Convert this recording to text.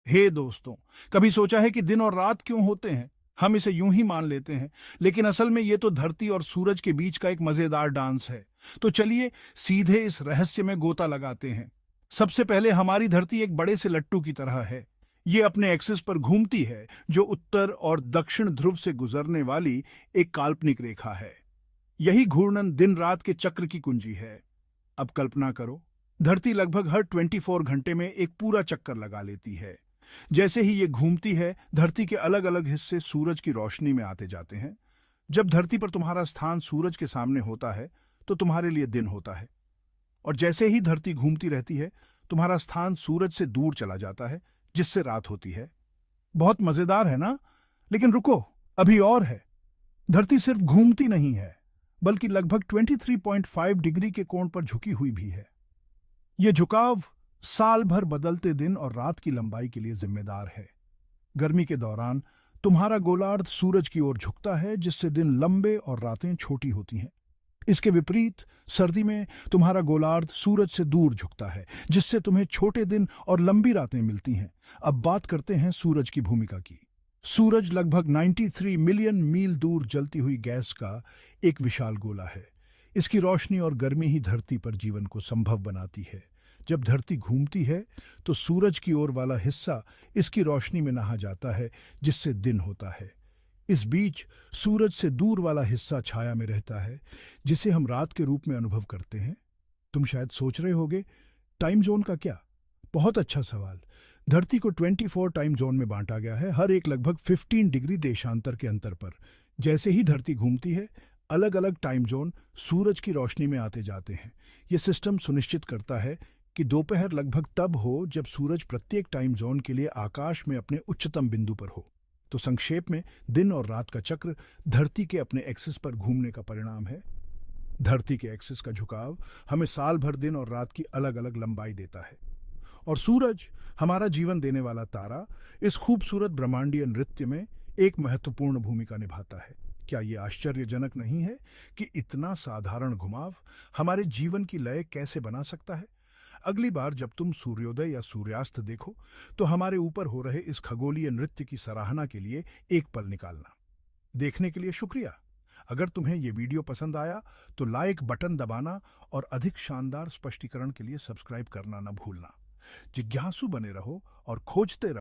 हे दोस्तों, कभी सोचा है कि दिन और रात क्यों होते हैं? हम इसे यूं ही मान लेते हैं, लेकिन असल में ये तो धरती और सूरज के बीच का एक मजेदार डांस है। तो चलिए सीधे इस रहस्य में गोता लगाते हैं। सबसे पहले हमारी धरती एक बड़े से लट्टू की तरह है। ये अपने एक्सिस पर घूमती है, जो उत्तर और दक्षिण ध्रुव से गुजरने वाली एक काल्पनिक रेखा है। यही घूर्णन दिन रात के चक्र की कुंजी है। अब कल्पना करो, धरती लगभग हर 24 घंटे में एक पूरा चक्कर लगा लेती है। जैसे ही ये घूमती है, धरती के अलग अलग हिस्से सूरज की रोशनी में आते जाते हैं। जब धरती पर तुम्हारा स्थान सूरज के सामने होता है, तो तुम्हारे लिए दिन होता है। और जैसे ही धरती घूमती रहती है, तुम्हारा स्थान सूरज से दूर चला जाता है, जिससे रात होती है। बहुत मजेदार है ना? लेकिन रुको, अभी और है। धरती सिर्फ घूमती नहीं है, बल्कि लगभग 23.5 डिग्री के कोण पर झुकी हुई भी है। यह झुकाव साल भर बदलते दिन और रात की लंबाई के लिए जिम्मेदार है। गर्मी के दौरान तुम्हारा गोलार्ध सूरज की ओर झुकता है, जिससे दिन लंबे और रातें छोटी होती हैं। इसके विपरीत सर्दी में तुम्हारा गोलार्ध सूरज से दूर झुकता है, जिससे तुम्हें छोटे दिन और लंबी रातें मिलती हैं। अब बात करते हैं सूरज की भूमिका की। सूरज लगभग 93 मिलियन मील दूर जलती हुई गैस का एक विशाल गोला है। इसकी रोशनी और गर्मी ही धरती पर जीवन को संभव बनाती है। जब धरती घूमती है, तो सूरज की ओर वाला हिस्सा इसकी रोशनी में नहा जाता है, जिससे दिन होता है। इस बीच सूरज से दूर वाला हिस्सा छाया में रहता है, जिसे हम रात के रूप में अनुभव करते हैं। तुम शायद सोच रहे होगे, टाइम जोन का क्या? बहुत अच्छा सवाल। धरती को 24 टाइम जोन में बांटा गया है, हर एक लगभग 15 डिग्री देशांतर के अंतर पर। जैसे ही धरती घूमती है, अलग अलग टाइम जोन सूरज की रोशनी में आते जाते हैं। यह सिस्टम सुनिश्चित करता है कि दोपहर लगभग तब हो जब सूरज प्रत्येक टाइम जोन के लिए आकाश में अपने उच्चतम बिंदु पर हो। तो संक्षेप में, दिन और रात का चक्र धरती के अपने एक्सिस पर घूमने का परिणाम है। धरती के एक्सिस का झुकाव हमें साल भर दिन और रात की अलग अलग लंबाई देता है। और सूरज, हमारा जीवन देने वाला तारा, इस खूबसूरत ब्रह्मांडीय नृत्य में एक महत्वपूर्ण भूमिका निभाता है। क्या ये आश्चर्यजनक नहीं है कि इतना साधारण घुमाव हमारे जीवन की लय कैसे बना सकता है? अगली बार जब तुम सूर्योदय या सूर्यास्त देखो, तो हमारे ऊपर हो रहे इस खगोलीय नृत्य की सराहना के लिए एक पल निकालना। देखने के लिए शुक्रिया। अगर तुम्हें ये वीडियो पसंद आया, तो लाइक बटन दबाना और अधिक शानदार स्पष्टीकरण के लिए सब्सक्राइब करना न भूलना। जिज्ञासु बने रहो और खोजते रहो।